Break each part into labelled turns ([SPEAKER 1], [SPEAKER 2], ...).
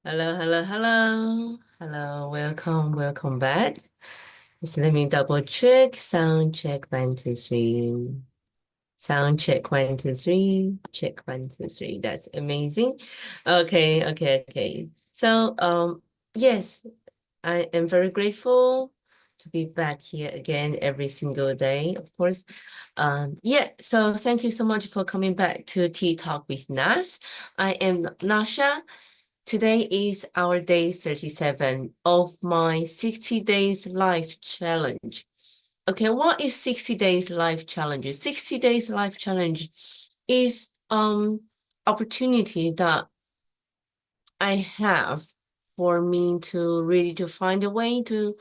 [SPEAKER 1] Hello, hello, hello. Hello, welcome back. Just let me double check. Sound check 1, 2, 3. Sound check 1, 2, 3. Check 1, 2, 3. That's amazing. Okay. So, yes, I am very grateful to be back here again every single day, of course. Yeah, so thank you so much for coming back to Tea Talk with Nas. I am Nasha. Today is our day 37 of my 60 days life challenge. Okay, what is 60 days life challenge? 60 days life challenge is opportunity that I have for me to really to find a way to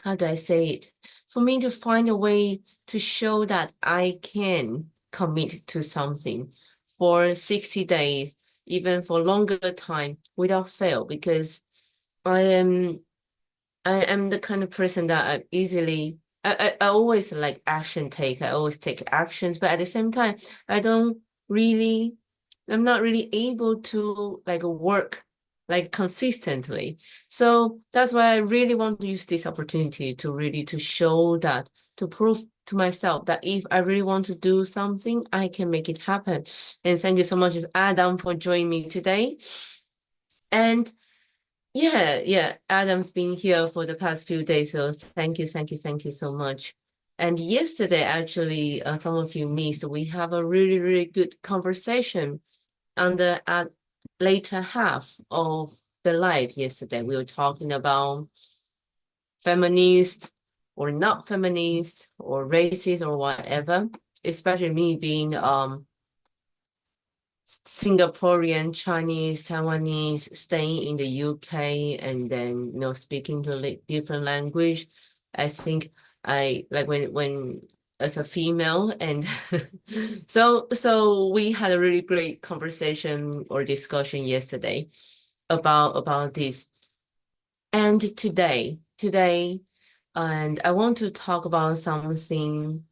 [SPEAKER 1] how do I say it? For me to find a way to show that I can commit to something for 60 days, even for longer time without fail, because I am I am the kind of person that I always like action take. I always take actions, but at the same time, I don't really I'm not really able to like work like consistently. So that's why I really want to use this opportunity to really to show that, to prove to myself that if I really want to do something, I can make it happen. And thank you so much, Adam, for joining me today. And yeah, Adam's been here for the past few days, so thank you so much. And yesterday, actually, some of you missed, we have a really good conversation on the later half of the live yesterday. We were talking about feminist or not feminist or racist or whatever, especially me being Singaporean, Chinese, Taiwanese, staying in the UK and then speaking to different language. I think I like when as a female and so we had a really great conversation or discussion yesterday about this. And today, and I want to talk about something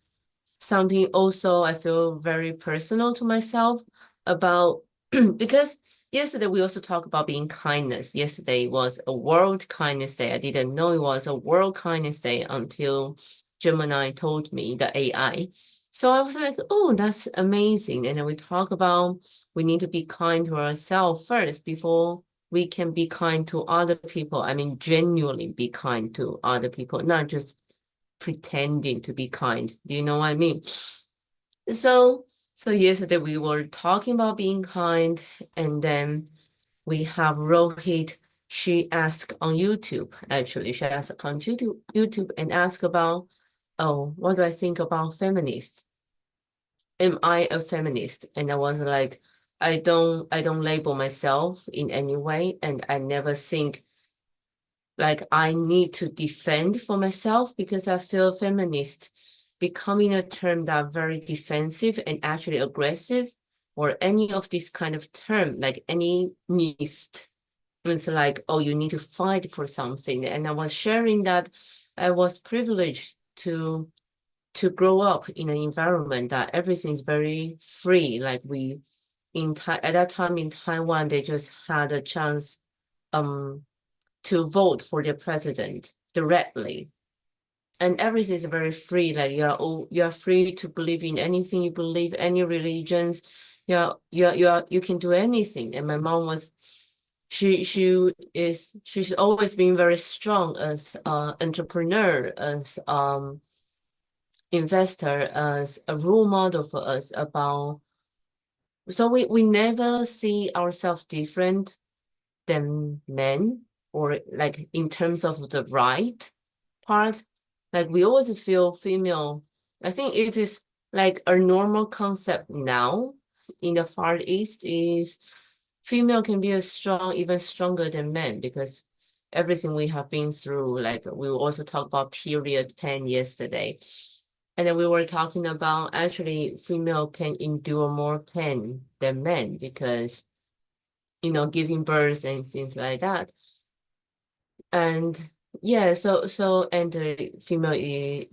[SPEAKER 1] also I feel very personal to myself about because yesterday we also talked about being kindness. Yesterday was a World Kindness Day. I didn't know it was a World Kindness Day until Gemini told me, the AI. So I was like, oh, that's amazing. And then we talk about we need to be kind to ourselves first before we can be kind to other people. I mean, genuinely be kind to other people, not just pretending to be kind. Do you know what I mean? So, so yesterday we were talking about being kind, and then we have Rohit. She asked on YouTube, actually, she asked on YouTube and asked about, oh, what do I think about feminists? Am I a feminist? And I was like, I don't label myself in any way, and I never think like I need to defend for myself because I feel feminist becoming a term that very defensive and actually aggressive, or any of this kind of term, like any nist. It's like, oh, you need to fight for something. And I was sharing that I was privileged to grow up in an environment that everything is very free. Like at that time in Taiwan, they just had a chance um to vote for their president directly. And everything is very free. Like you are free to believe in anything you believe, any religions. You can do anything. And my mom was she's always been very strong as entrepreneur, as investor, as a role model for us about, so we never see ourselves different than men, or like in terms of the right part. Like we always feel female. I think it is like a normal concept now in the Far East is female can be as strong, even stronger than men, because everything we have been through, like we also talked about period pain yesterday. And then we were talking about actually female can endure more pain than men because giving birth and things like that. And Yeah, and the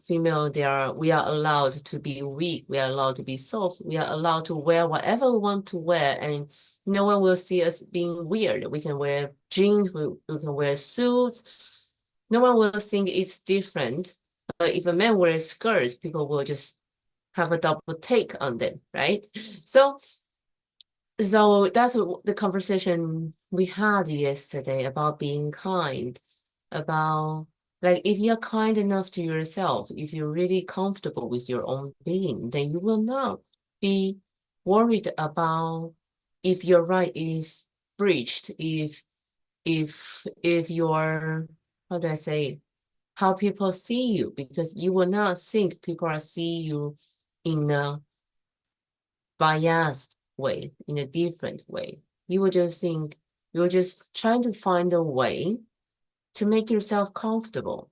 [SPEAKER 1] female, we are allowed to be weak, we are allowed to be soft, we are allowed to wear whatever we want to wear, and no one will see us being weird. We can wear jeans, we can wear suits. No one will think it's different. But if a man wears skirts, people will just have a double take on them, right? So so that's the conversation we had yesterday about being kind, about like if you're kind enough to yourself, if you're really comfortable with your own being, then you will not be worried about if your right is breached, if you're, how do I say, how people see you, because you will not think people are see you in a biased way, in a different way. You will just think, you're just trying to find a way to make yourself comfortable,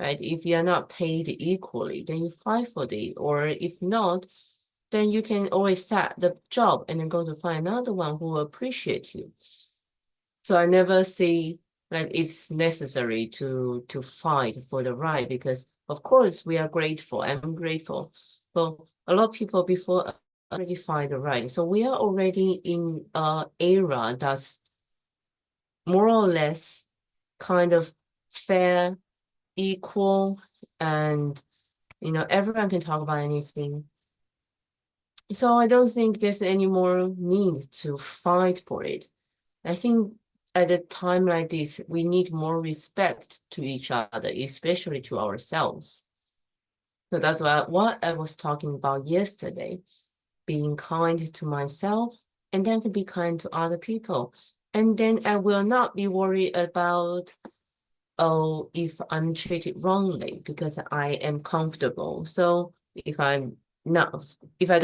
[SPEAKER 1] right? If you're not paid equally, then you fight for it. Or if not, then you can always set the job and then go to find another one who will appreciate you. So I never see like it's necessary to fight for the right, because of course we are grateful. I'm grateful. But a lot of people before already find the right. So we are already in a era that's more or less kind of fair, equal, and everyone can talk about anything. So I don't think there's any more need to fight for it. I think at a time like this, we need more respect to each other, especially to ourselves. So that's what I was talking about yesterday, being kind to myself and then to be kind to other people. And then I will not be worried about, oh, if I'm treated wrongly because I am comfortable. So if I'm not, if I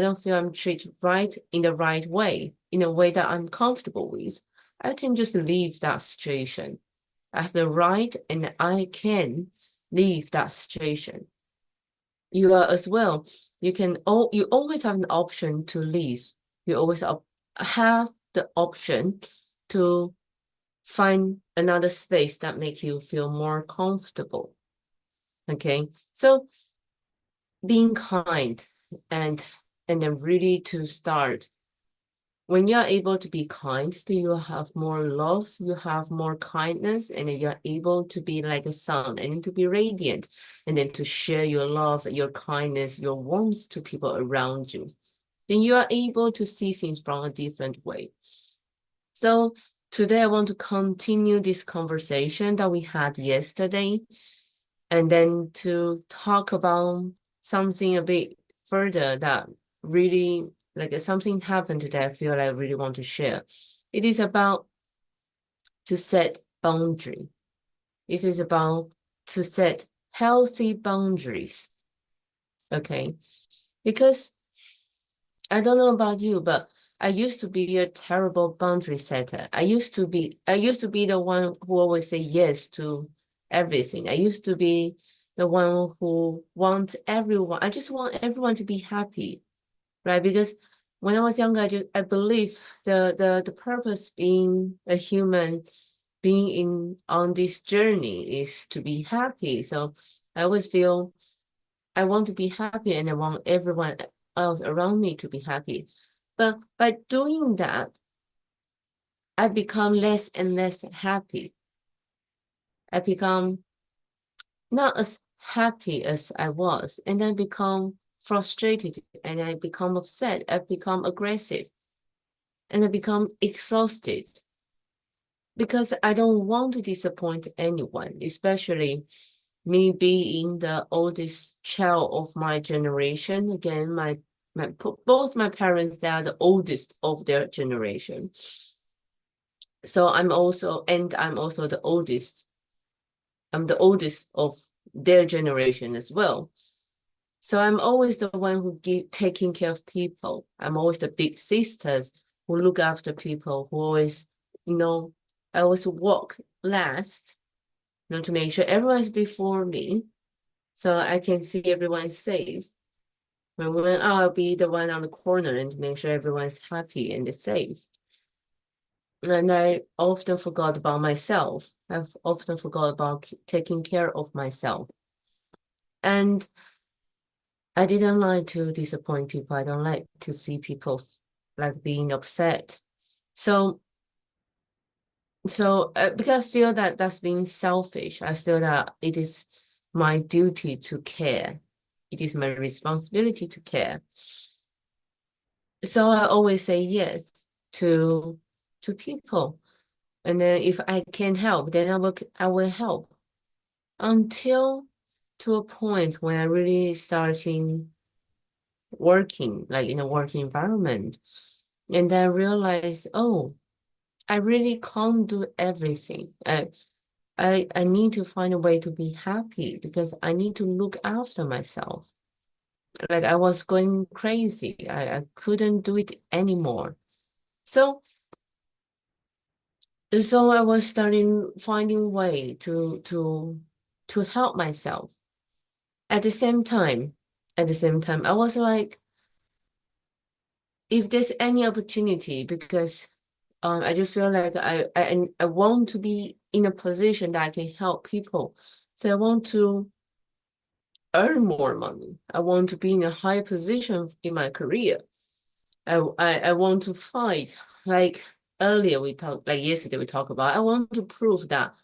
[SPEAKER 1] don't feel I'm treated right in the right way, in a way that I'm comfortable with, I can just leave that situation. I have the right and I can leave that situation. You are as well. You always have an option to leave. You always have the option to find another space that makes you feel more comfortable. Okay. So being kind and then really to start. When you're able to be kind, then you have more love, you have more kindness, and then you're able to be like a sun and to be radiant, and then to share your love, your kindness, your warmth to people around you. Then you are able to see things from a different way. So today I want to continue this conversation that we had yesterday, and then to talk about something a bit further that really like something happened today I feel I really want to share. It is about to set boundary. It is about to set healthy boundaries. Okay. Because I don't know about you, but I used to be a terrible boundary setter. I used to be the one who always say yes to everything. I used to be the one who want everyone. I just want everyone to be happy, right? Because when I was younger, I believe the purpose being a human being in on this journey is to be happy. So I always feel I want to be happy and I want everyone else around me to be happy. But by doing that, I become less and less happy. I become not as happy as I was, and I become frustrated and I become upset. I become aggressive and I become exhausted because I don't want to disappoint anyone, especially me being the oldest child of my generation. Again, both my parents, they are the oldest of their generation. So I'm also the oldest. I'm the oldest of their generation as well. So I'm always the one who taking care of people. I'm always the big sisters who look after people, who always, you know, I always walk last, to make sure everyone's before me so I can see everyone safe. When I'll be the one on the corner and to make sure everyone's happy and safe. And I often forgot about myself. I've often forgot about taking care of myself. And I didn't like to disappoint people. I don't like to see people like being upset. So, because I feel that that's being selfish. I feel that it is my duty to care. It is my responsibility to care. So I always say yes to people. And then if I can help, then I will help until to a point when I really starting working, like in a working environment. And I realize, oh, I really can't do everything. I need to find a way to be happy because I need to look after myself. Like I was going crazy. I couldn't do it anymore. So so I was starting finding way to help myself. At the same time, I was like, if there's any opportunity, because I just feel like I want to be in a position that I can help people. So I want to earn more money. I want to be in a high position in my career. I want to fight. Like earlier we talked, like yesterday we talked about, I want to prove that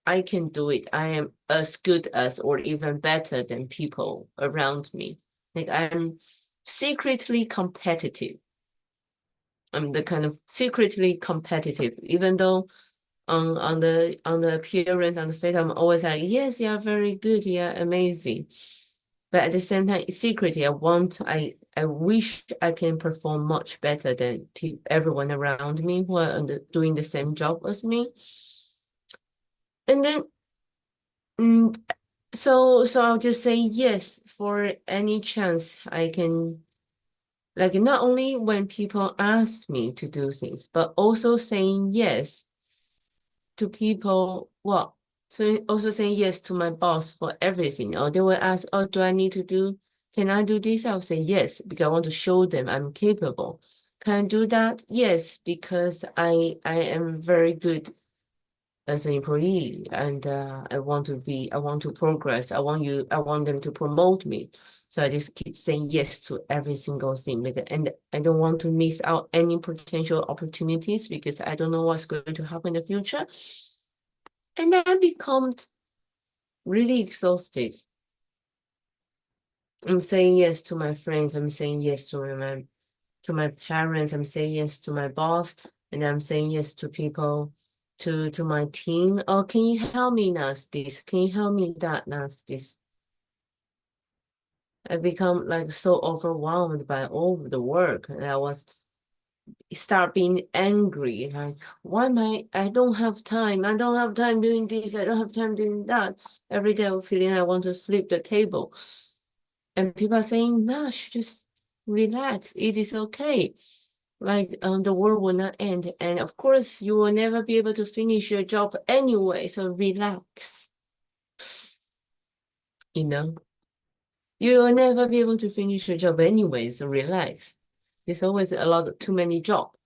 [SPEAKER 1] I can do it. I am as good as or even better than people around me. Like I'm secretly competitive. I'm the kind of secretly competitive, even though on the appearance, on the face, I'm always like, yes, you're very good, you're amazing. But at the same time, secretly, I wish I can perform much better than everyone around me who are doing the same job as me. And then, mm, so I'll just say yes for any chance I can. Like not only when people ask me to do things, but also saying yes to people. Well, so also saying yes to my boss for everything. Or they will ask, oh, do I need to do, can I do this? I'll say yes, because I want to show them I'm capable. Can I do that? Yes, because I am very good as an employee and I want to progress. I want them to promote me. So I just keep saying yes to every single thing. And I don't want to miss out any potential opportunities because I don't know what's going to happen in the future. And then I become really exhausted. I'm saying yes to my friends. I'm saying yes to my parents. I'm saying yes to my boss. And I'm saying yes to people, to my team. Oh, can you help me Nas this? Can you help me that Nas this? I become like so overwhelmed by all the work. And I was start being angry. Like, why am I don't have time. I don't have time doing this. I don't have time doing that. Every day I'm feeling I want to flip the table. And people are saying, Nash, just relax. It is okay. Like the world will not end. And of course, you will never be able to finish your job anyway. So relax. You know, you will never be able to finish your job anyway. So relax. There's always a lot of too many jobs.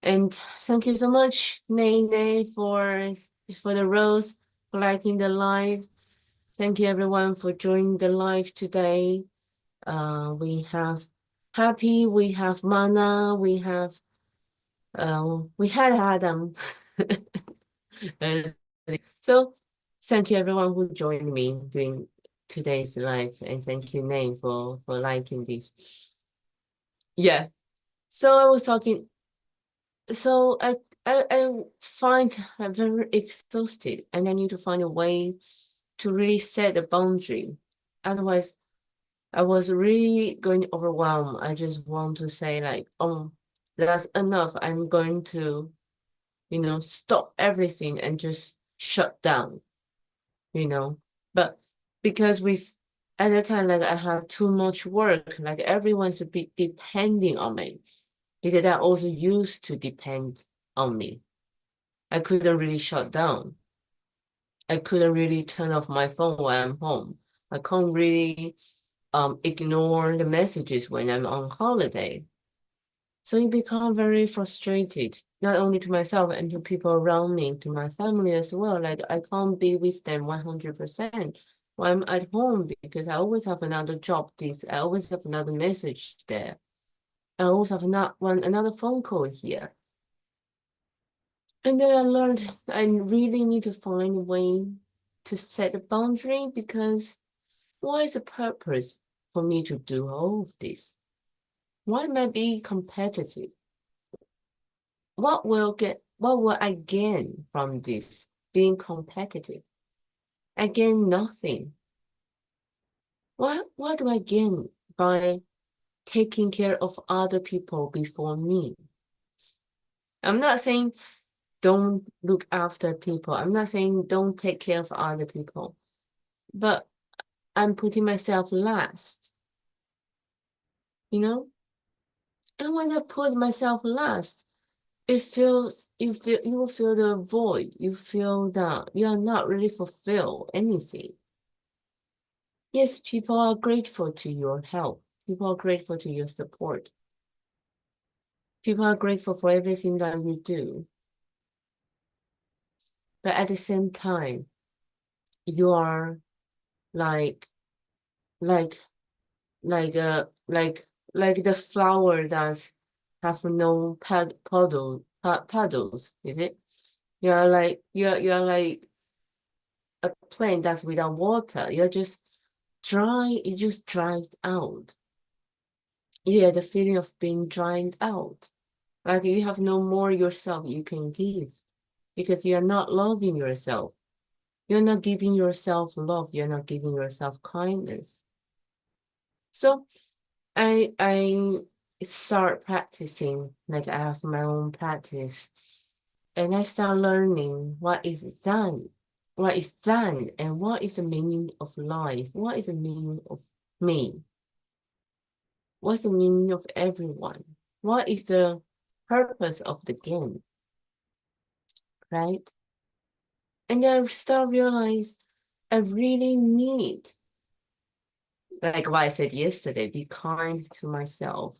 [SPEAKER 1] And thank you so much, Nene, for the rose, for liking the live. Thank you everyone for joining the live today. We have Happy, we have Mana, we had Adam. So thank you everyone who joined me during today's live, and thank you, Name, for liking this. Yeah. So I was talking. So I find I'm very exhausted, and I need to find a way to really set a boundary. Otherwise, I was really going overwhelmed. I just want to say like, oh, that's enough. I'm going to, stop everything and just shut down, you know. But because at that time, like I have too much work, like everyone's a bit depending on me because I also used to depend on me. I couldn't really shut down. I couldn't really turn off my phone when I'm home. I can't really ignore the messages when I'm on holiday. So you become very frustrated, not only to myself and to people around me, to my family as well. Like I can't be with them 100% when I'm at home because I always have another job. I always have another message there. I always have another phone call here. And then I learned I really need to find a way to set a boundary because what is the purpose for me to do all of this? Why am I being competitive? What will I gain from this being competitive? I gain nothing. What do I gain by taking care of other people before me? I'm not saying don't look after people. I'm not saying don't take care of other people, but I'm putting myself last, you know? And when I put myself last, you will feel the void. You feel that you are not really fulfill anything. Yes, people are grateful to your help. People are grateful to your support. People are grateful for everything that you do. But at the same time, you are like like like the flower that have no puddles, is it? You're like a plant that's without water. You're just dry, you just dried out. Yeah, the feeling of being dried out. Like you have no more yourself you can give because you are not loving yourself. You're not giving yourself love. You're not giving yourself kindness. So I start practicing, like I have my own practice, and I start learning what is Zen, and what is the meaning of life, what is the meaning of me, what's the meaning of everyone, what is the purpose of the game, right? And then I start realize I really need, like what I said yesterday, be kind to myself.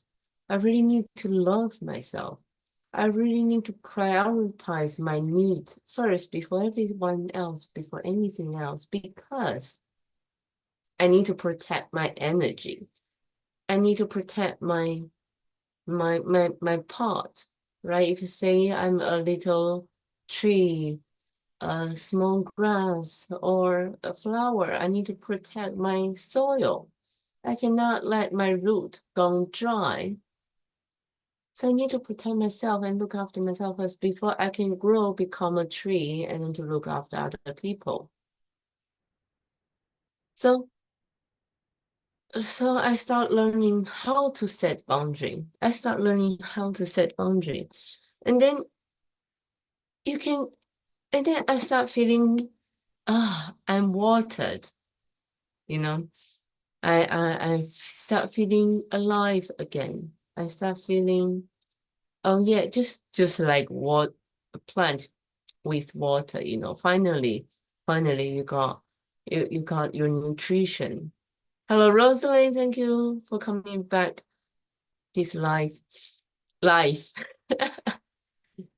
[SPEAKER 1] I really need to love myself. I really need to prioritize my needs first before everyone else, before anything else, because I need to protect my energy. I need to protect my part, right? If you say I'm a little tree, a small grass, or a flower, I need to protect my soil. I cannot let my root go dry. So I need to protect myself and look after myself first before I can grow, become a tree, and then to look after other people. So, so I start learning how to set boundary. I start learning how to set boundary. And then you can, and then I start feeling, I'm watered, you know. I start feeling alive again. I start feeling, oh yeah, just like what a plant with water, you know. Finally you got your nutrition. Hello, Rosalind. Thank you for coming back. This life,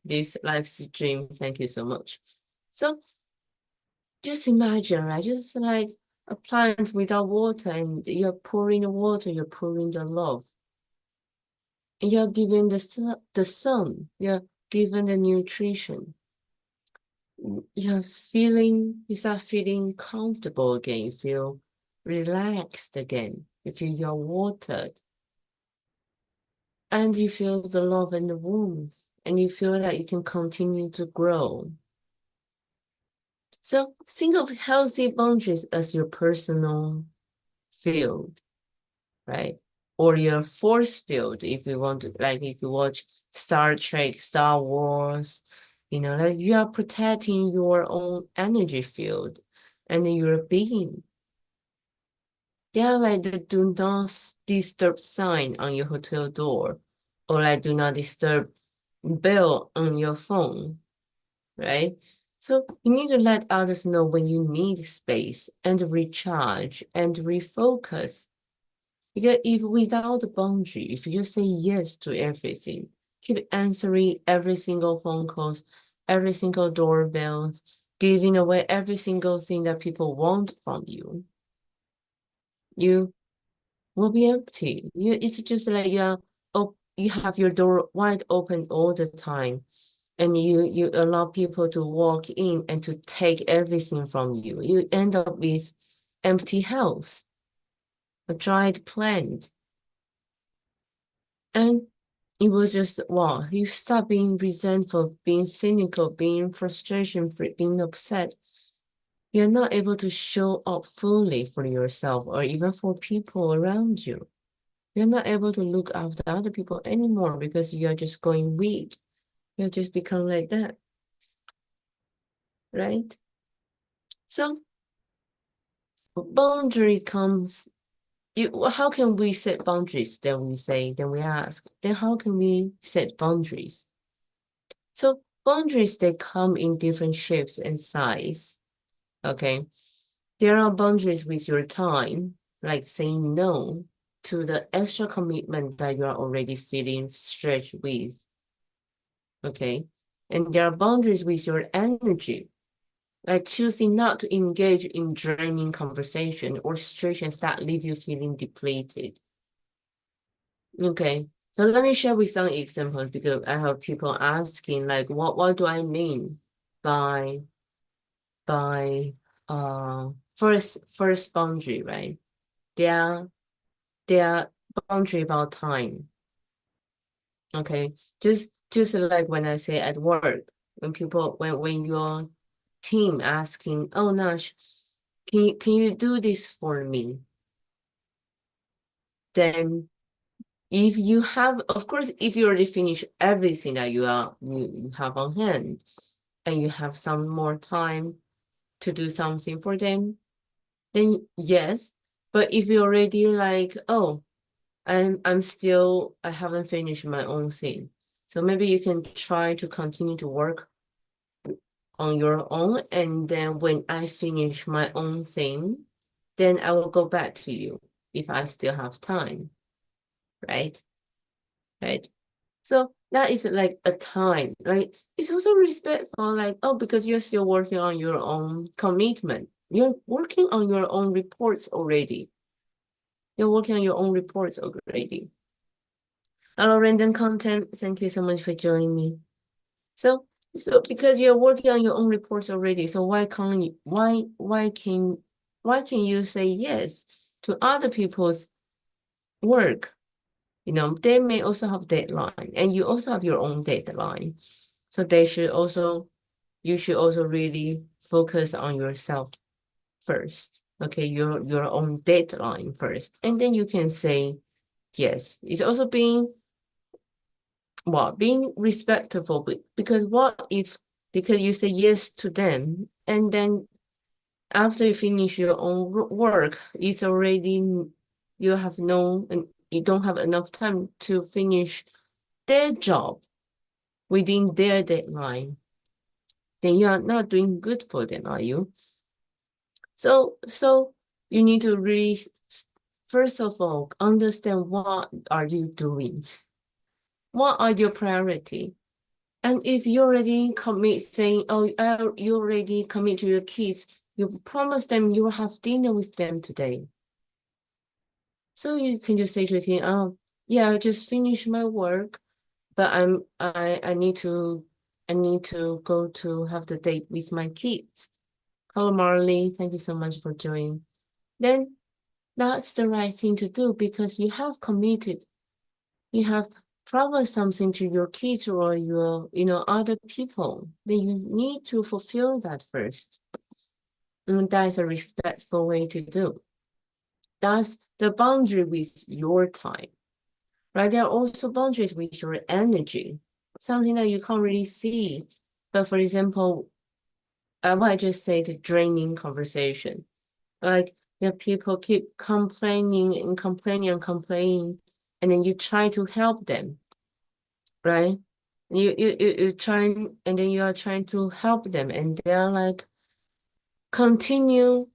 [SPEAKER 1] this live stream. Thank you so much. So just imagine, right? Just like a plant without water, and you're pouring the water, you're pouring the love. And you're giving the sun, you're giving the nutrition. You start feeling comfortable again, you feel relaxed again, you feel you're watered, and you feel the love and the warmth, and you feel that you can continue to grow. So think of healthy boundaries as your personal field, right? Or your force field, if you want to, like if you watch Star Trek, Star Wars, you know, like you are protecting your own energy field and your being. Yeah, like the do not disturb sign on your hotel door, or like do not disturb bell on your phone, right? So you need to let others know when you need space and recharge and refocus. Because if without the boundary, if you just say yes to everything, keep answering every single phone calls, every single doorbell, giving away every single thing that people want from you, you will be empty. It's just like you have your door wide open all the time, and you allow people to walk in and to take everything from you. You end up with empty house, a dried plant. And it was just, wow, you stop being resentful, being cynical, being frustration, being upset. You're not able to show up fully for yourself or even for people around you. You're not able to look after other people anymore because you're just going weak. You just become like that, right? So boundary comes, how can we set boundaries? Then we ask, then how can we set boundaries? So boundaries, they come in different shapes and size. Okay. There are boundaries with your time, like saying no to the extra commitment that you are already feeling stretched with. Okay. And there are boundaries with your energy, like choosing not to engage in draining conversation or situations that leave you feeling depleted. Okay. So let me share with some examples because I have people asking like what do I mean by by first boundary, right? Their their boundary about time. Okay. Just like when I say at work, when your team asking, oh Nash, can you do this for me? Then if you have, of course, if you already finish everything that you have on hand and you have some more time to do something for them, then yes. But if you already like, oh, I haven't finished my own thing. So maybe you can try to continue to work on your own. And then when I finish my own thing, then I will go back to you if I still have time. Right? Right. So that is like a time. Like it's also respectful, like, oh, because you're still working on your own commitment. You're working on your own reports already. You're working on your own reports already. Hello, random content. Thank you so much for joining me. So, so because you're working on your own reports already, so why can you say yes to other people's work? You know, they may also have deadline, and you also have your own deadline. So you should also really focus on yourself first. Okay, your own deadline first, and then you can say yes. It's also being respectful, because what if, because you say yes to them and then after you finish your own work, it's already, you have no, and you don't have enough time to finish their job within their deadline, then you are not doing good for them, are you? So you need to really, first of all, understand what are you doing? What are your priority? And if you already commit saying, oh, you already commit to your kids, you promise them you will have dinner with them today. So you can just say to the kid, oh, yeah, I just finished my work, but I need to go to have the date with my kids. Hello, Marley. Thank you so much for joining. Then that's the right thing to do because you have committed. You have promised something to your kids or your, other people. Then you need to fulfill that first. And that is a respectful way to do. That's the boundary with your time, right? There are also boundaries with your energy, something that you can't really see. But for example, I might just say the draining conversation. Like the people keep complaining and complaining and complaining, and then you try to help them, right? You're trying, and then you are trying to help them, and they're like, continue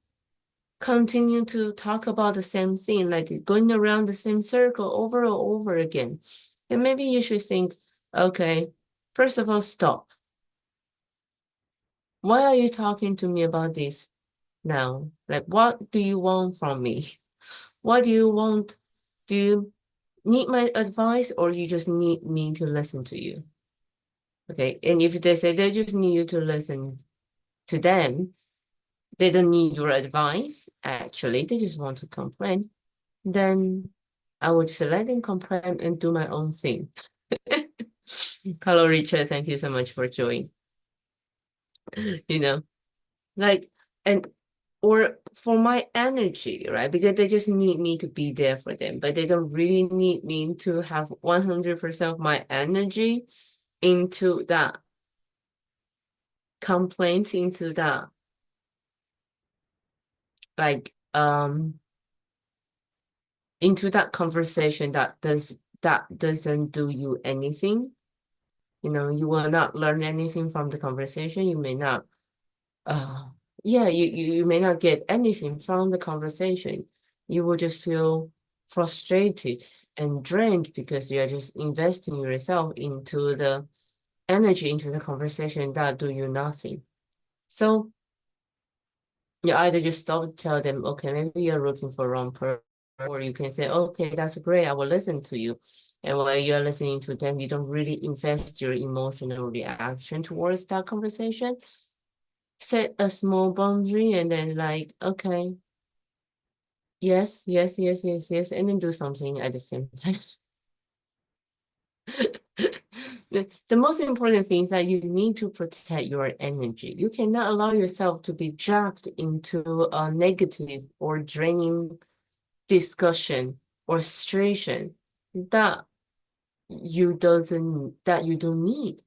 [SPEAKER 1] continue to talk about the same thing, like going around the same circle over and over again. And maybe you should think, okay, first of all, stop. Why are you talking to me about this now? Like, what do you want from me? What do you want? Do you need my advice or you just need me to listen to you? Okay. And if they say they just need you to listen to them, they don't need your advice, actually, they just want to complain, then I would just let them complain and do my own thing. Hello, Richard. Thank you so much for joining. You know, like, and or for my energy, right? Because they just need me to be there for them, but they don't really need me to have 100% of my energy into that complaint, into that, like, into that conversation that doesn't do you anything. You will not learn anything from the conversation. You may not, uh, yeah, you may not get anything from the conversation. You will just feel frustrated and drained because you are just investing yourself into the energy into the conversation that do you nothing. So you either just stop, tell them, okay, maybe you're looking for wrong person, or you can say, okay, that's great, I will listen to you. And while you're listening to them, you don't really invest your emotional reaction towards that conversation. Set a small boundary and then like, okay, yes, yes, yes, yes, yes, and then do something at the same time. The most important thing is that you need to protect your energy. You cannot allow yourself to be dragged into a negative or draining discussion or situation that you don't need.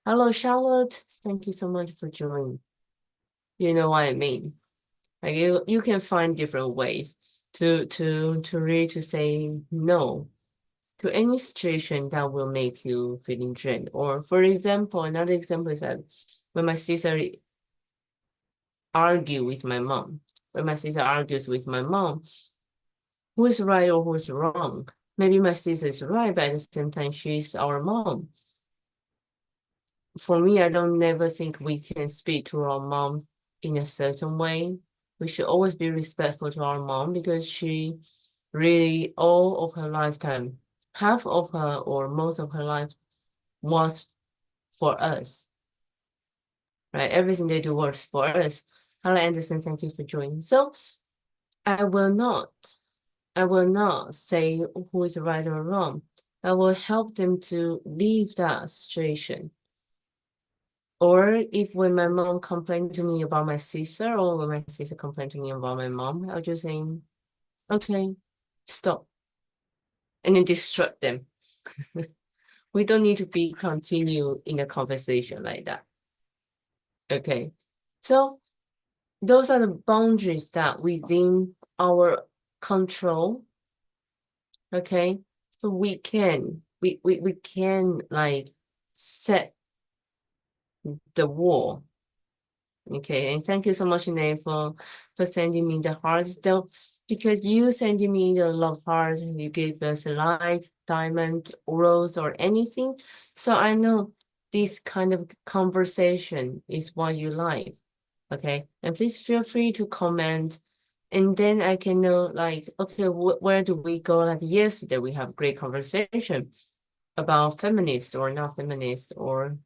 [SPEAKER 1] Hello, Charlotte. Thank you so much for joining. You know what I mean? Like you can find different ways to really to say no to any situation that will make you feeling drained. Or for example, another example is that when my sister argue with my mom, when my sister argues with my mom, who is right or who is wrong? Maybe my sister is right, but at the same time, she's our mom. For me, I don't never think we can speak to our mom in a certain way. We should always be respectful to our mom because she really all of her lifetime, half of her or most of her life was for us, right? Everything they do was for us. Hello, Anderson, thank you for joining. So I will not I will not say who is right or wrong. I will help them to leave that situation. Or if when my mom complained to me about my sister, or when my sister complained to me about my mom, I'll just say, okay, stop. And then distract them. We don't need to be continue in a conversation like that. Okay. So those are the boundaries that within our control. Okay. So we can like set the wall. Okay, and thank you so much, Nate, for sending me the hearts. Though, because you sending me the love heart, you gave us a light, diamond, rose, or anything. So I know this kind of conversation is what you like. Okay, and please feel free to comment, and then I can know like, okay, where do we go? Like yesterday, we have great conversation about feminist or not feminist or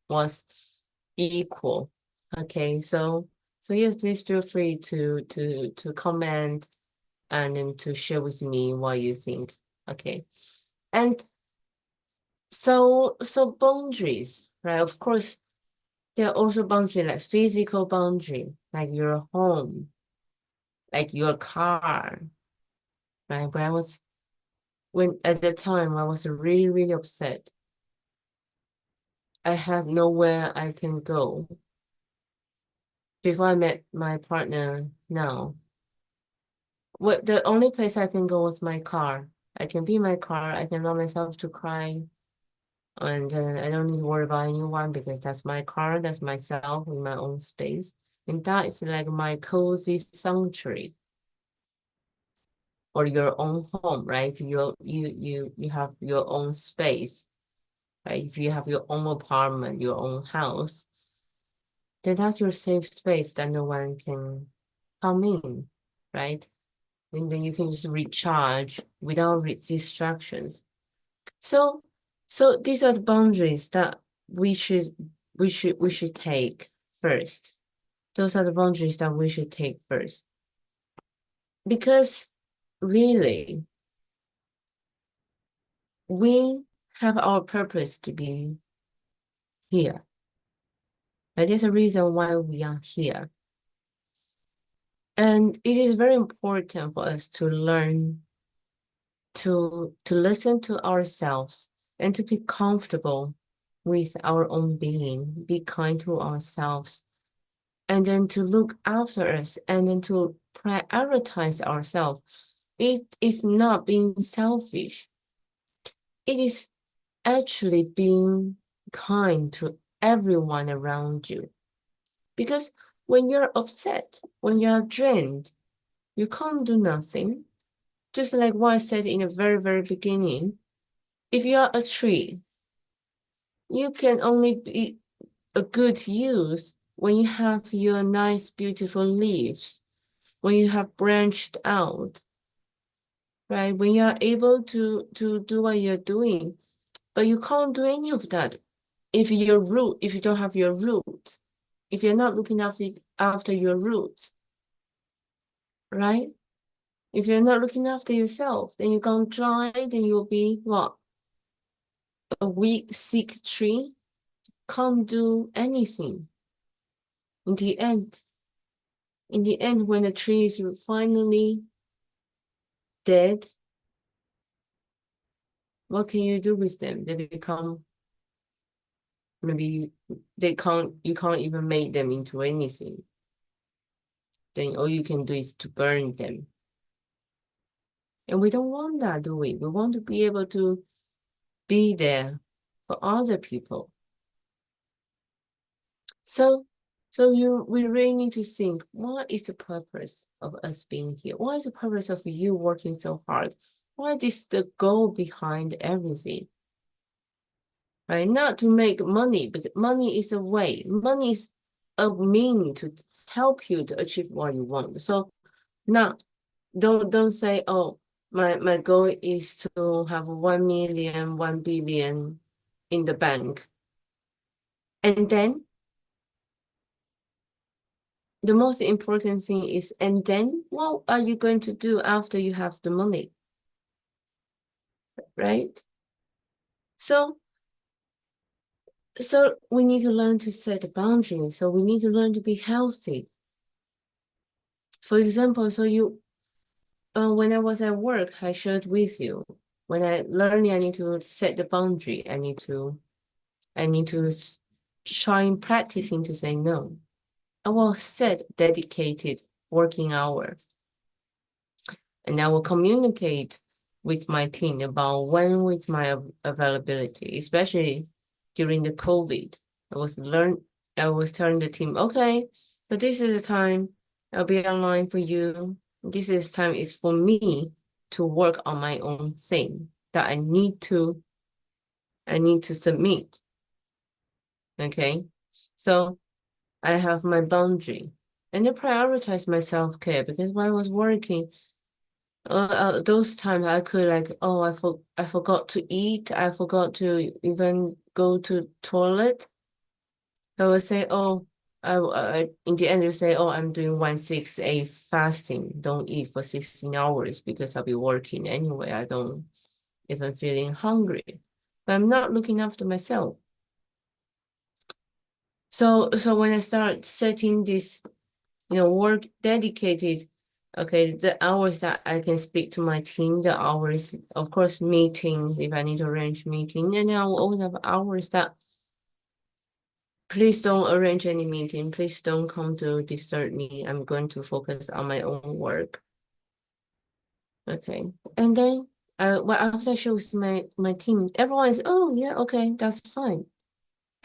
[SPEAKER 1] was equal. Okay, so yes, please feel free to comment and then to share with me what you think. Okay. And so boundaries, right? Of course, there are also boundaries like physical boundary, like your home, like your car, right? When at the time I was really, really upset. I had nowhere I can go. Before I met my partner now, the only place I can go is my car. I can be in my car. I can allow myself to cry, and I don't need to worry about anyone because that's my car. That's myself in my own space. And that is like my cozy sanctuary or your own home, right? If you have your own space, right? If you have your own apartment, your own house, then that's your safe space that no one can come in, right? And then you can just recharge without distractions. So, so these are the boundaries that we should take first. Those are the boundaries that we should take first. Because really, we have our purpose to be here. And there's a reason why we are here. And it is very important for us to learn to listen to ourselves and to be comfortable with our own being, be kind to ourselves, and then to look after us and then to prioritize ourselves. It is not being selfish. It is actually being kind to everyone around you. Because when you're upset, when you're drained, you can't do nothing. Just like what I said in the very, very beginning, if you are a tree, you can only be a good use when you have your nice, beautiful leaves, when you have branched out, right? When you are able to do what you're doing, but you can't do any of that if you don't have your roots, if you're not looking after your roots, right? If you're not looking after yourself, then you're gonna dry, then you'll be what? A weak, sick tree, can't do anything. In the end, when the tree is finally dead, what can you do with them? They become maybe you can't even make them into anything. Then all you can do is to burn them. And we don't want that, do we? We want to be able to be there for other people. So we really need to think, what is the purpose of us being here? What is the purpose of you working so hard? What is the goal behind everything? Right? Not to make money, but money is a way. Money is a means to help you to achieve what you want. So now don't say, oh, my goal is to have 1 million, 1 billion in the bank. And then the most important thing is, and then what are you going to do after you have the money? Right? So we need to learn to set a boundary. So we need to learn to be healthy. For example, when I was at work, I shared with you, when I learned I need to set the boundary. I need to try practicing to say no. I will set dedicated working hours, and I will communicate with my team about when with my availability, especially during the COVID. I was telling the team, okay, so this is the time I'll be online for you. This is time is for me to work on my own thing that I need to submit. Okay. So I have my boundary and I prioritize my self-care because when I was working, those times I could like, oh, I forgot to eat. I forgot to even go to toilet. I would say, oh, in the end, you say, oh, I'm doing 168 fasting. Don't eat for 16 hours because I'll be working anyway. I don't even feeling hungry, but I'm not looking after myself. So when I start setting this, work dedicated, okay, the hours that I can speak to my team, the hours, of course, meetings, if I need to arrange meeting, and I will always have hours that please don't arrange any meeting. Please don't come to disturb me. I'm going to focus on my own work. Okay. And then well, after I show with my team, everyone is, oh yeah, okay, that's fine.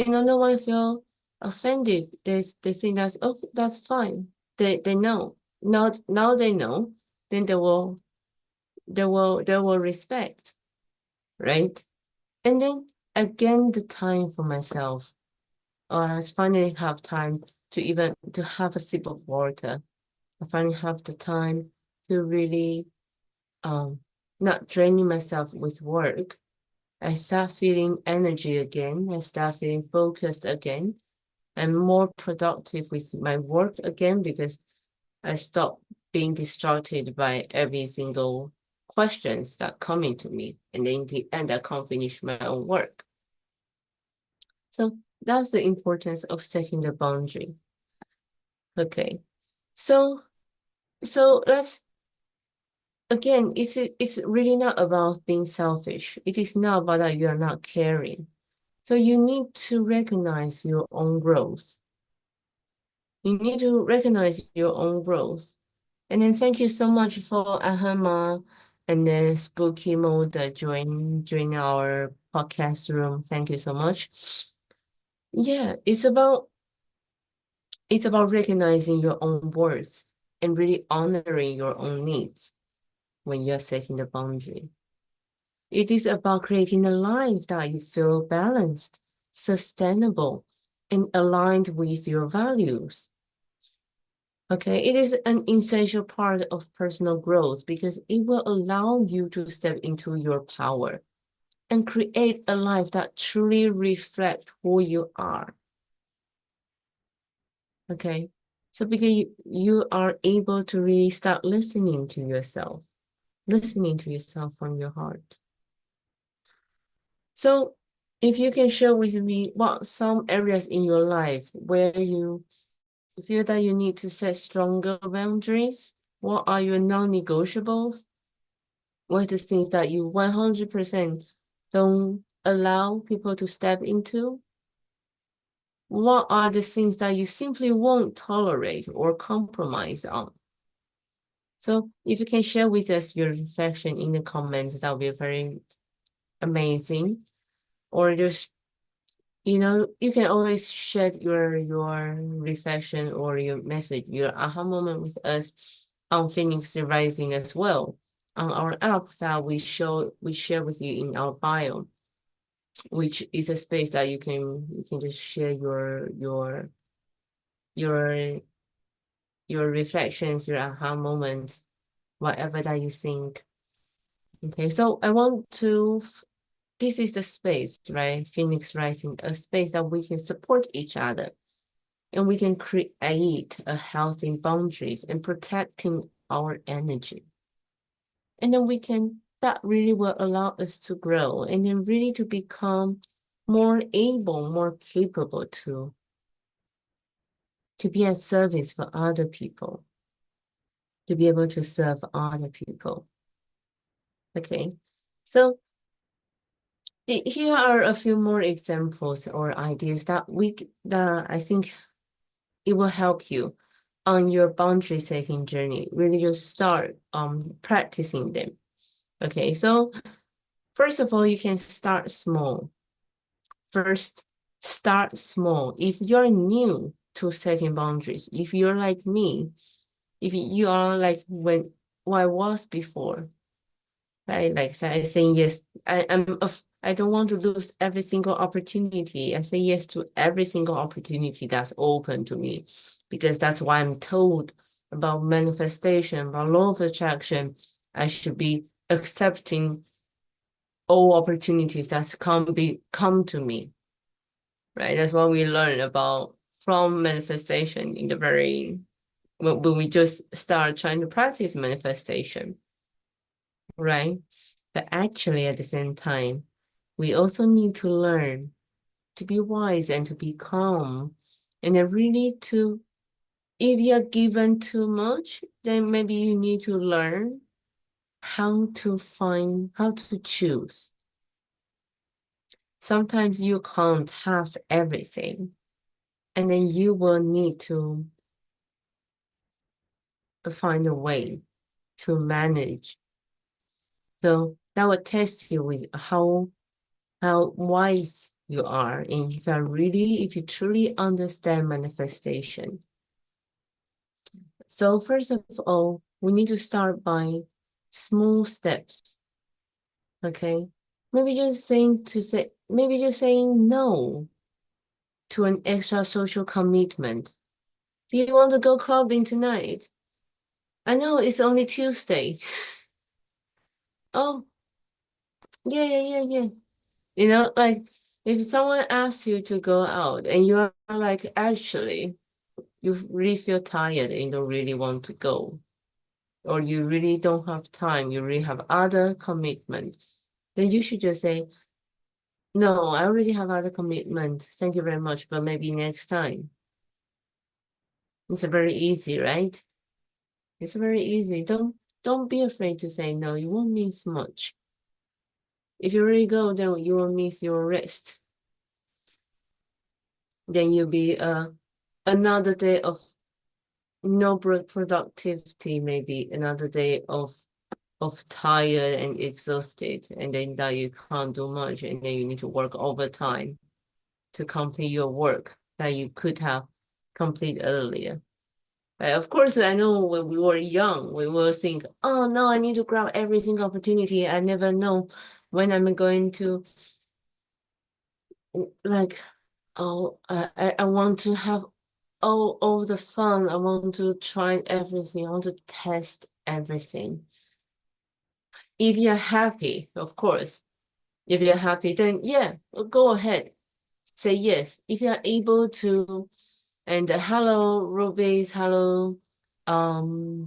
[SPEAKER 1] No one feel offended. They think that's, oh, that's fine. They know. Now they know, then they will respect, right? And then again, the time for myself. I finally have time to have a sip of water. I finally have the time to really um not draining myself with work. I start feeling energy again. I start feeling focused again. I'm more productive with my work again because I stop being distracted by every single questions that coming to me. And then in the end, I can't finish my own work. So that's the importance of setting the boundary. Okay. So let's again, it's really not about being selfish. It is not about that you are not caring. So you need to recognize your own growth. You need to recognize your own growth. And then thank you so much for Ahama and then Spooky Mode that join our podcast room. Thank you so much. Yeah, it's about recognizing your own worth and really honoring your own needs when you're setting the boundary. It is about creating a life that you feel balanced, sustainable, and aligned with your values. Okay, it is an essential part of personal growth because it will allow you to step into your power and create a life that truly reflects who you are. Okay, so because you are able to really start listening to yourself from your heart. So if you can share with me what some areas in your life where you feel that you need to set stronger boundaries, what are your non-negotiables? What are the things that you 100% don't allow people to step into? What are the things that you simply won't tolerate or compromise on? So if you can share with us your reflection in the comments, that would be very amazing. Or just, you can always share your reflection or your message, your aha moment with us on Phoenix Rising as well, on our app that we share with you in our bio, which is a space that you can just share your your reflections, your aha moments, whatever that you think. Okay, so this is the space, right? Phoenix Rising, a space that we can support each other and we can create a healthy boundaries and protecting our energy. And then that really will allow us to grow and then really to become more able, more capable to be a service for other people, to be able to serve other people. Okay, so here are a few more examples or ideas that I think it will help you on your boundary setting journey. Really just start practicing them. Okay, so first of all, you can start small. First, start small. If you're new to setting boundaries, if you're like me, if you are like when I was before, right? Like saying yes, I don't want to lose every single opportunity. I say yes to every single opportunity that's open to me because that's why I'm told about manifestation, about law of attraction. I should be accepting all opportunities that come to me, right? That's what we learn about from manifestation in the very when we just start trying to practice manifestation, right? But actually, at the same time, we also need to learn to be wise and to be calm. And then really if you're given too much, then maybe you need to learn how to choose. Sometimes you can't have everything, and then you will need to find a way to manage. So that will test you with how wise you are, and if you truly understand manifestation. So first of all, we need to start by small steps. Okay. Maybe just saying no to an extra social commitment. Do you want to go clubbing tonight? I know it's only Tuesday. Oh, yeah. Like if someone asks you to go out and you are like, actually, you really feel tired and you don't really want to go, or you really don't have time, you really have other commitments, then you should just say, no, I already have other commitment. Thank you very much, but maybe next time. It's very easy, right? It's very easy. Don't be afraid to say no. You won't miss much. If you really go, then you will miss your rest. Then you'll be another day of no productivity, maybe another day of tired and exhausted, and then that you can't do much, and then you need to work overtime to complete your work that you could have completed earlier. Of course, I know when we were young, we will think, oh no, I need to grab every single opportunity. I never know when I'm going to, like, oh, I want to have all the fun. I want to try everything. I want to test everything. If you're happy, of course, if you're happy, then yeah, go ahead. Say yes. If you're able to, and hello, Rubies, hello,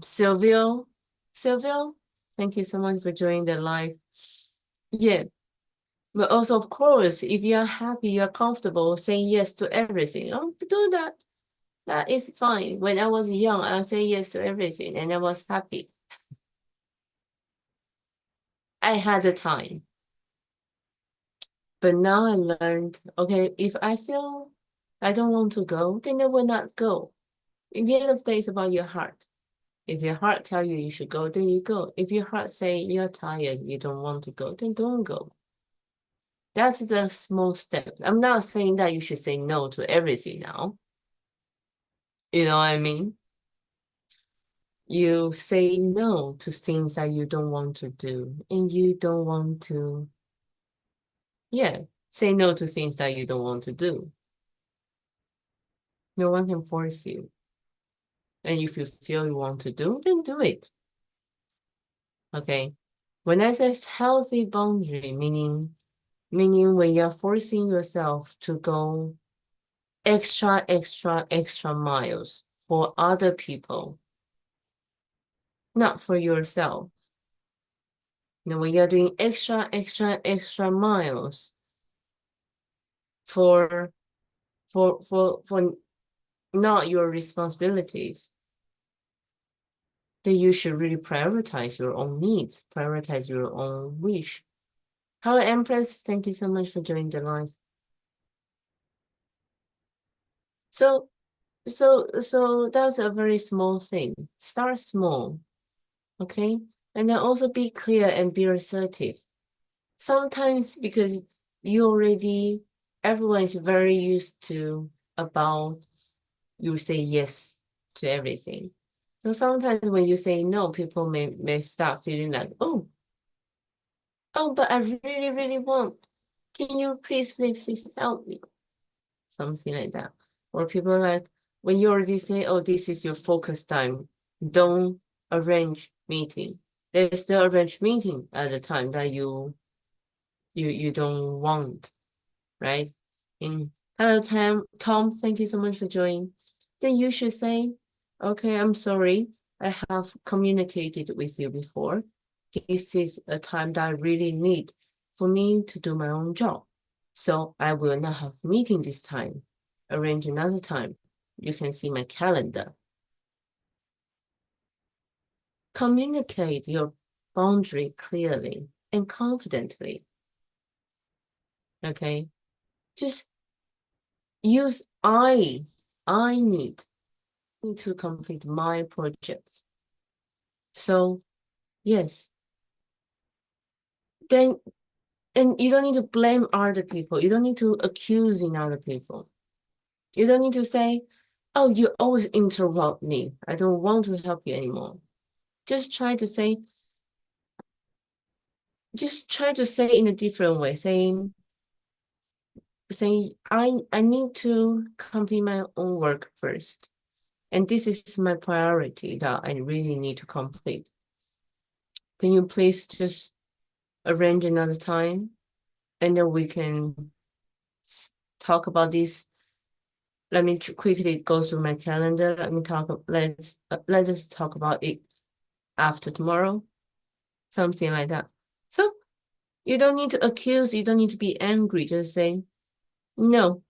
[SPEAKER 1] Silvio, thank you so much for joining the live. Yeah, but also, of course, if you're happy, you're comfortable saying yes to everything, do that. That is fine. When I was young, I say yes to everything, and I was happy. I had the time. But now I learned, okay, if I feel I don't want to go, then I will not go. In the end of the day, it's about your heart. If your heart tell you you should go, then you go. If your heart say you're tired, you don't want to go, then don't go. That's the small step. I'm not saying that you should say no to everything now. You know what I mean? You say no to things that you don't want to do, and you don't want to, yeah, say no to things that you don't want to do. No one can force you. And if you feel you want to do, then do it. Okay. When I say healthy boundary, meaning when you're forcing yourself to go extra miles for other people, not for yourself. When you're doing extra miles for not your responsibilities, then you should really prioritize your own needs, prioritize your own wish. Hello, Empress. Thank you so much for joining the live. So, so that's a very small thing. Start small, okay? And then also be clear and be assertive. Sometimes because everyone is very used to about you say yes to everything. So sometimes when you say no, people may start feeling like, oh, but I really want. Can you please help me? Something like that. Or people are like, when you already say, oh, this is your focus time, don't arrange meeting. They still arrange meeting at the time that you don't want, right? Hello, Tom, thank you so much for joining. Then you should say, okay, I'm sorry. I have communicated with you before. This is a time that I really need for me to do my own job. So I will not have meeting this time. Arrange another time. You can see my calendar. Communicate your boundary clearly and confidently. Okay? Just use I need to complete my project. So yes, then And you don't need to blame other people. You don't need to accusing other people. You don't need to say, oh, you always interrupt me. I don't want to help you anymore. Just try to say, in a different way, saying, I need to complete my own work first. And this is my priority that I really need to complete. Can you please just arrange another time? And then we can talk about this. Let me quickly go through my calendar. Let's just talk about it after tomorrow. Something like that. So you don't need to accuse, you don't need to be angry. Just say no,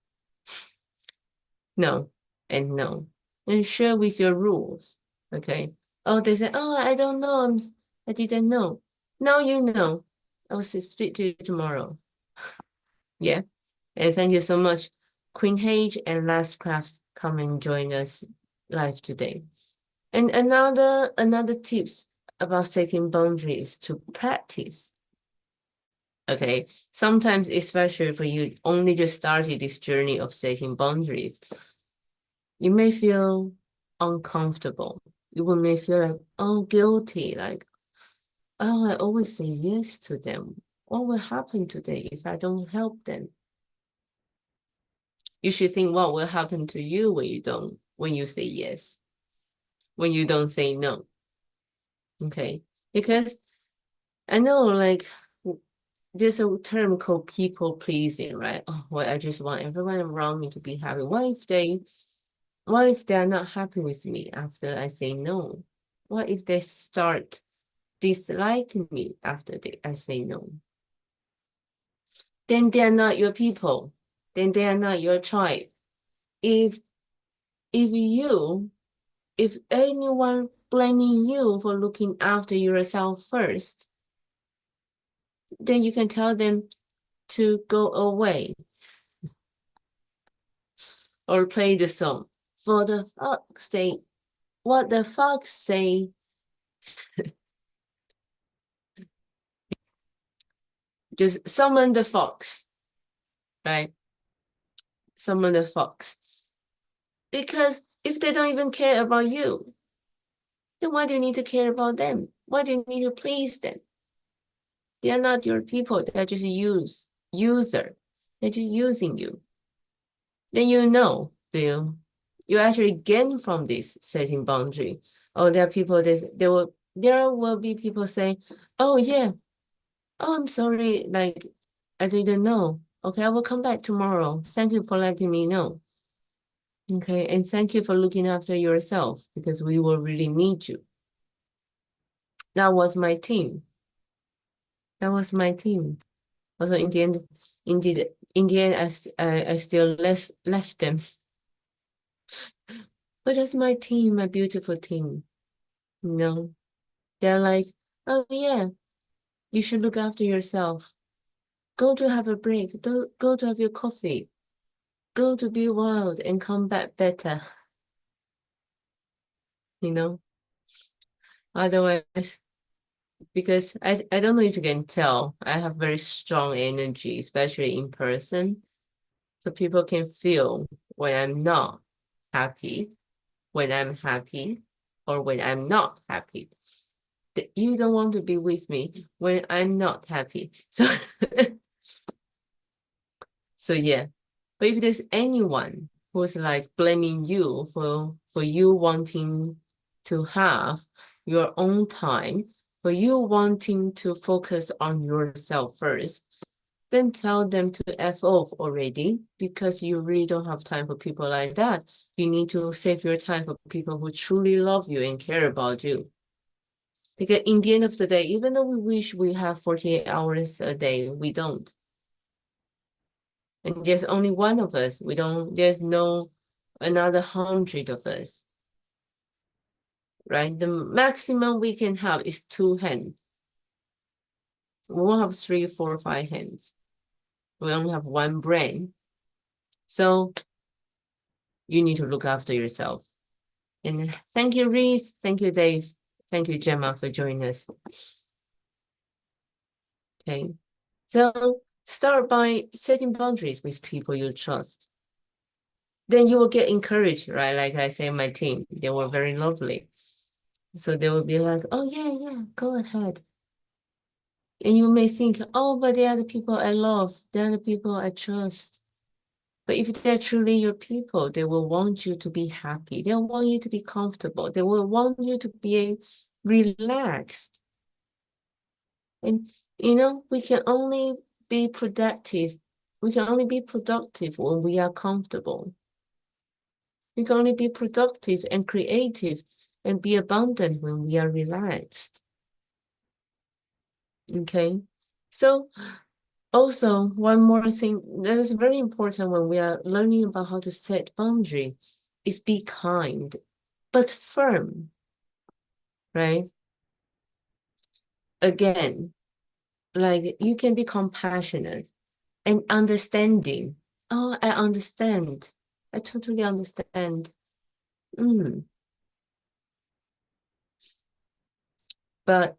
[SPEAKER 1] no, and no. And share with your rules. Okay. Oh, they say, oh, I don't know. I didn't know. Now you know. I will speak to you tomorrow. Yeah. And thank you so much. Queen Hage and Last Crafts come and join us live today. And another tips about setting boundaries to practice. Okay. Sometimes, especially for you only just started this journey of setting boundaries, you may feel uncomfortable. You may feel like, oh, guilty, like, oh, I always say yes to them. What will happen today if I don't help them? You should think what will happen to you when you say yes, when you don't say no. Okay. Because I know like there's a term called people pleasing, right? Oh, well, I just want everyone around me to be happy. What if they're not happy with me after I say no? What if they start disliking me after I say no? Then they're not your people. Then they are not your tribe. If if anyone blaming you for looking after yourself first, then you can tell them to go away or play the song. For the fuck's sake, what the fuck say? Just summon the fox, right? Summon the fox. Because if they don't even care about you, then why do you need to care about them? Why do you need to please them? They are not your people. They're just user. They're just using you. Then you actually gain from this setting boundary. Oh, there are people there will be people saying, oh yeah, oh I'm sorry, like I didn't know. Okay, I will come back tomorrow. Thank you for letting me know. Okay, and thank you for looking after yourself because we will really need you. That was my team. That was my team. Also, in the end, I still left them. But that's my team, my beautiful team. You know, they're like, oh yeah, you should look after yourself. Go to have a break. Go to have your coffee. Go to be wild and come back better. You know, otherwise, because I don't know if you can tell, I have very strong energy, especially in person. So people can feel when I'm not happy, when I'm happy, or when I'm not happy. You don't want to be with me when I'm not happy. So, so yeah. But if there's anyone who's like blaming you for you wanting to have your own time, for you wanting to focus on yourself first, then tell them to F off already because you really don't have time for people like that. You need to save your time for people who truly love you and care about you. Because in the end of the day, even though we wish we have 48 hours a day, we don't. And there's only one of us. There's no another 100 of us, right? The maximum we can have is 2 hands. We won't have 3, 4, 5 hands. We only have one brain. So you need to look after yourself. And thank you, Reese. Thank you, Dave. Thank you, Gemma, for joining us. Okay. So start by setting boundaries with people you trust. Then you will get encouraged, right? Like I say, my team, they were very lovely. So they will be like, oh, yeah, yeah, go ahead. And you may think, oh, but they are the people I love. They are the people I trust. But if they're truly your people, they will want you to be happy. They'll want you to be comfortable. They will want you to be relaxed. And, we can only be productive. We can only be productive when we are comfortable. We can only be productive and creative and be abundant when we are relaxed. Okay. So also, one more thing that is very important when we are learning about how to set boundary is be kind, but firm, right? Again, like you can be compassionate and understanding. Oh, I understand. I totally understand. Mm. But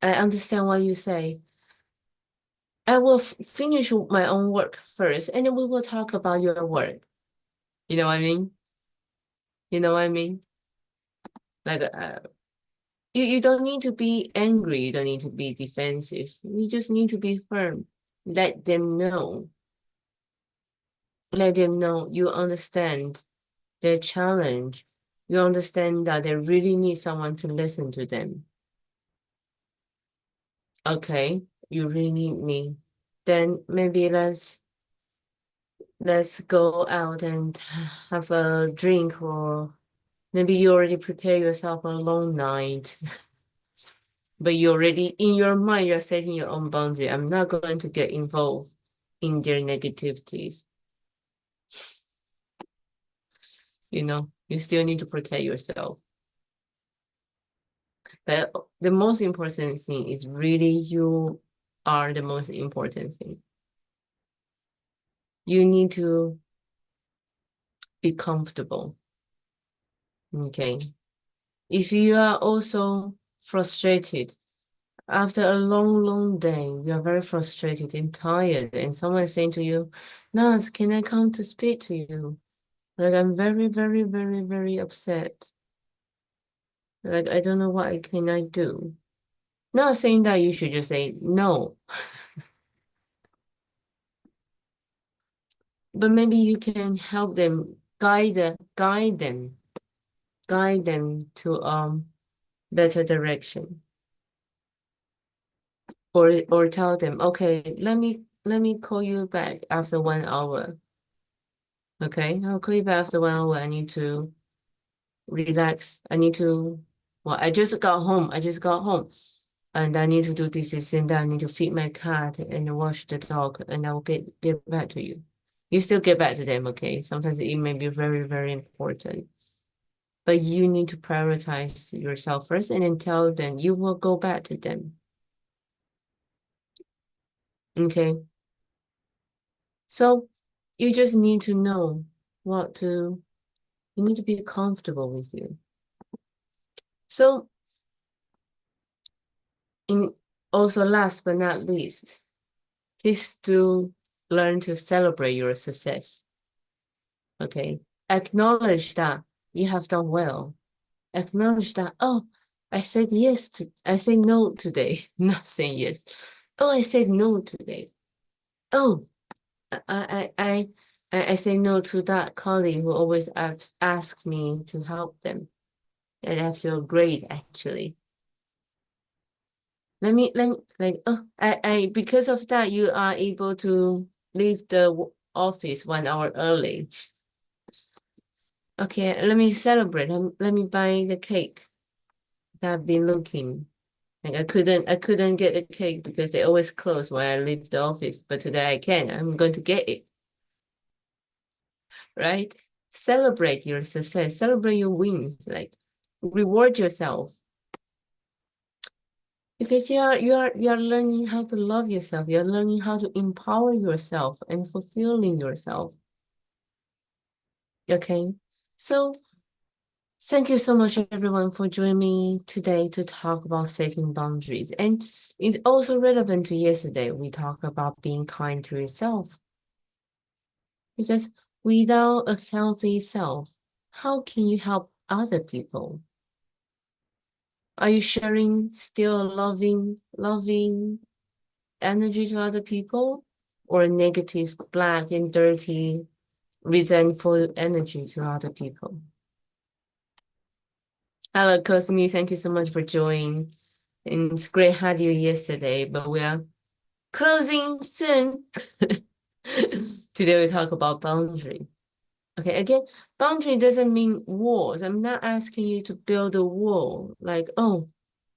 [SPEAKER 1] I understand what you say. I will finish my own work first, and then we will talk about your work. You know what I mean? You know what I mean? Like, you don't need to be angry. You don't need to be defensive. You just need to be firm. Let them know. Let them know you understand their challenge. You understand that they really need someone to listen to them. Okay, you really need me. Then maybe let's go out and have a drink, or maybe you already prepare yourself a long night. But you already, in your mind, you're setting your own boundary. I'm not going to get involved in their negativities. You still need to protect yourself. But the most important thing is really you are the most important thing. You need to be comfortable. Okay. If you are also frustrated, after a long, long day, you are very frustrated and tired, and someone is saying to you, Nurse, can I come to speak to you? Like, I'm very, very, very, very upset. Like, I don't know what can I do. Not saying that you should just say no, but maybe you can help them, guide them to better direction. Or tell them, okay, let me call you back after 1 hour. Okay, I'll call you back after 1 hour. I need to relax. Well, I just got home. And I need to do this and that. I need to feed my cat and wash the dog, and I will get back to you. You still get back to them, okay? Sometimes it may be very, very important. But you need to prioritize yourself first and then tell them you will go back to them. Okay. So you just need to know you need to be comfortable with you. So in also last but not least, is to learn to celebrate your success. Okay. Acknowledge that you have done well. Acknowledge that, oh, I said no today. Not saying yes. Oh, I said no today. Oh, I say no to that colleague who always asks me to help them. And I feel great actually. Let me like, oh, because of that, you are able to leave the office 1 hour early. Okay, let me celebrate. Let me buy the cake that I've been looking. Like I couldn't get the cake because they always close when I leave the office. But today I can. I'm going to get it, right? Celebrate your success. Celebrate your wins. Like reward yourself because you are learning how to love yourself. You're learning how to empower yourself and fulfilling yourself. Okay, so Thank you so much, everyone, for joining me today to talk about setting boundaries. And it's also relevant to yesterday. We talked about being kind to yourself. Because without a healthy self, how can you help other people? Are you sharing still loving energy to other people, or negative, black and dirty, resentful energy to other people? Hello, Cosme. Thank you so much for joining. And it's great had you yesterday, but we are closing soon. Today we talk about boundary. Okay, again, boundary doesn't mean walls. I'm not asking you to build a wall like, oh,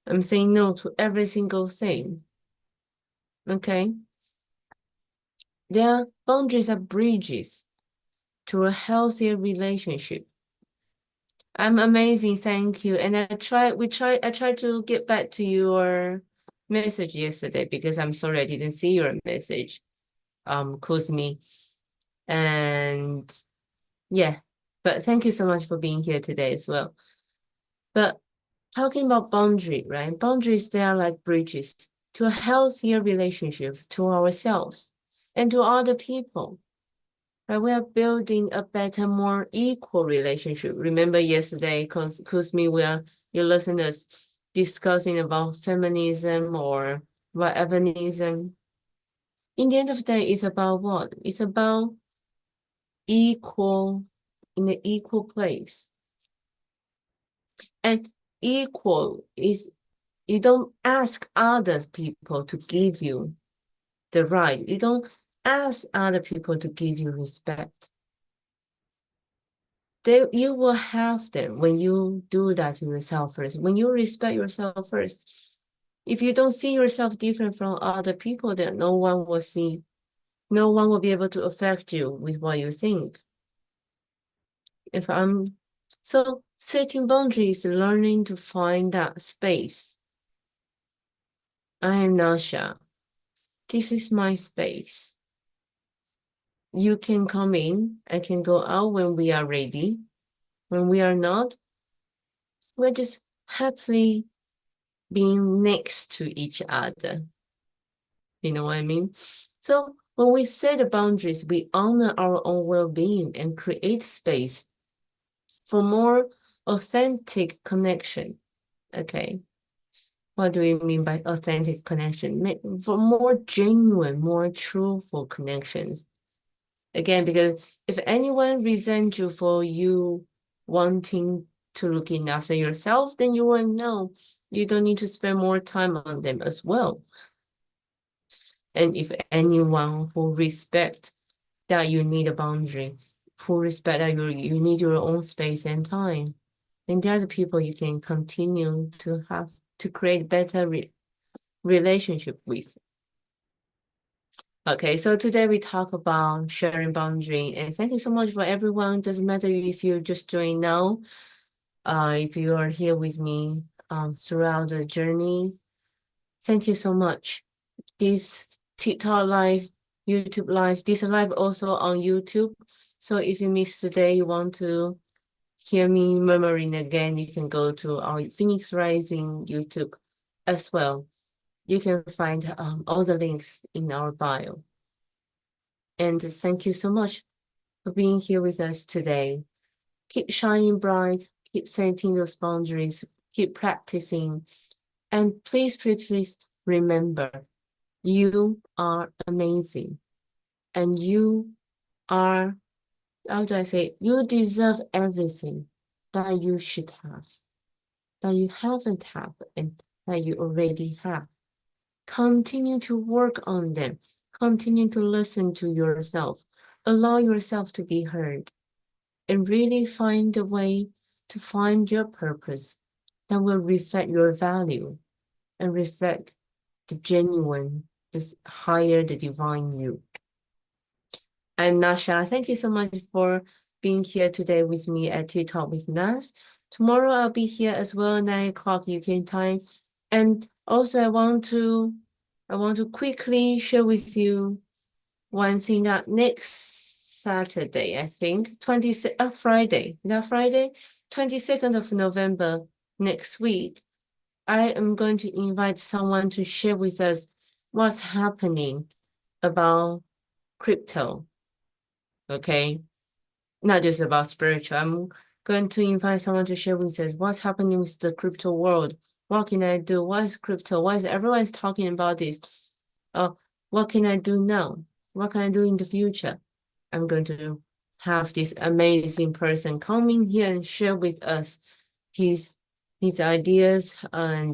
[SPEAKER 1] I'm saying no to every single thing. Okay? Their boundaries are bridges to a healthier relationship. I'm amazing, thank you. And I tried to get back to your message yesterday because I'm sorry I didn't see your message. Cosme. And yeah, but thank you so much for being here today as well. But talking about boundary, right? Boundaries, they are like bridges to a healthier relationship to ourselves and to other people. Right? We are building a better, more equal relationship. Remember yesterday, cause me, you listeners discussing about feminism or whateverism. In the end of the day, it's about what? It's about equal in the equal place. And equal is you don't ask other people to give you the right. You don't ask other people to give you respect. You will have them when you do that to yourself first. When you respect yourself first. If you don't see yourself different from other people, then no one will be able to affect you with what you think. If I'm so setting boundaries, learning to find that space. I am Nasha. This is my space. You can come in. I can go out when we are ready. When we are not, we're just happily being next to each other. You know what I mean? So when we set the boundaries, we honor our own well-being and create space for more authentic connection. Okay. What do we mean by authentic connection? For more genuine, more truthful connections. Again, because if anyone resents you for you wanting to look after yourself, then you will know you don't need to spend more time on them as well. And if anyone who respect that you need a boundary, who respect that you need your own space and time, then they're the people you can continue to have to create better relationship with. Okay, so today we talk about sharing boundary, and thank you so much for everyone. Doesn't matter if you just joined now, if you are here with me throughout the journey. Thank you so much. This TikTok live, YouTube live, this live also on YouTube. So if you missed today, you want to hear me murmuring again, you can go to our Phoenix Rising YouTube as well. You can find all the links in our bio. And thank you so much for being here with us today. Keep shining bright, keep setting those boundaries, keep practicing. And please remember, you are amazing. And you are, how do I say, you deserve everything that you should have, that you haven't had, and that you already have. Continue to work on them. Continue to listen to yourself. Allow yourself to be heard. And really find a way to find your purpose that will reflect your value and reflect the genuine, this higher, the divine you. I'm Nasha. Thank you so much for being here today with me at TeaTalk with Nas. Tomorrow I'll be here as well, 9 o'clock UK time. And also I want to quickly share with you one thing that next Saturday, I think, Friday. Is that Friday? 22nd of November next week, I am going to invite someone to share with us what's happening about crypto. Okay, not just about spiritual. I'm going to invite someone to share with us what's happening with the crypto world. What can I do? What is crypto? Why is everyone's talking about this? What can I do now? What can I do in the future? I'm going to have this amazing person come in here and share with us his his ideas, and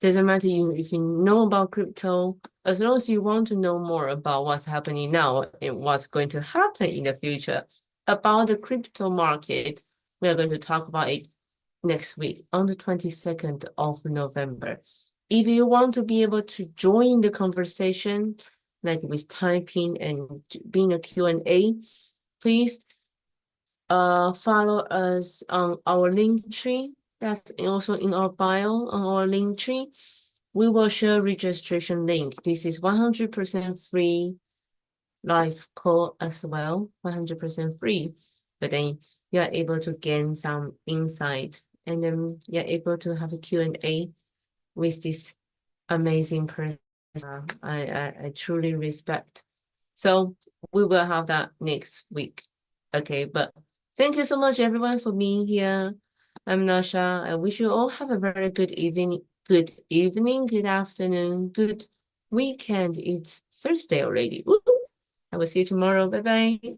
[SPEAKER 1] doesn't matter if you know about crypto, as long as you want to know more about what's happening now and what's going to happen in the future about the crypto market. We are going to talk about it next week on the 22nd of November. If you want to be able to join the conversation, like with typing and being a Q&A, please follow us on our link tree. That's also in our bio on our link tree. We will share registration link. This is 100% free live call as well, 100% free. But then you are able to gain some insight, and then you're able to have a Q&A with this amazing person I truly respect. So we will have that next week. Okay, but thank you so much everyone for being here. I'm Nasha. I wish you all have a very good evening, good afternoon, good weekend. It's Thursday already. Woo! I will see you tomorrow. Bye bye.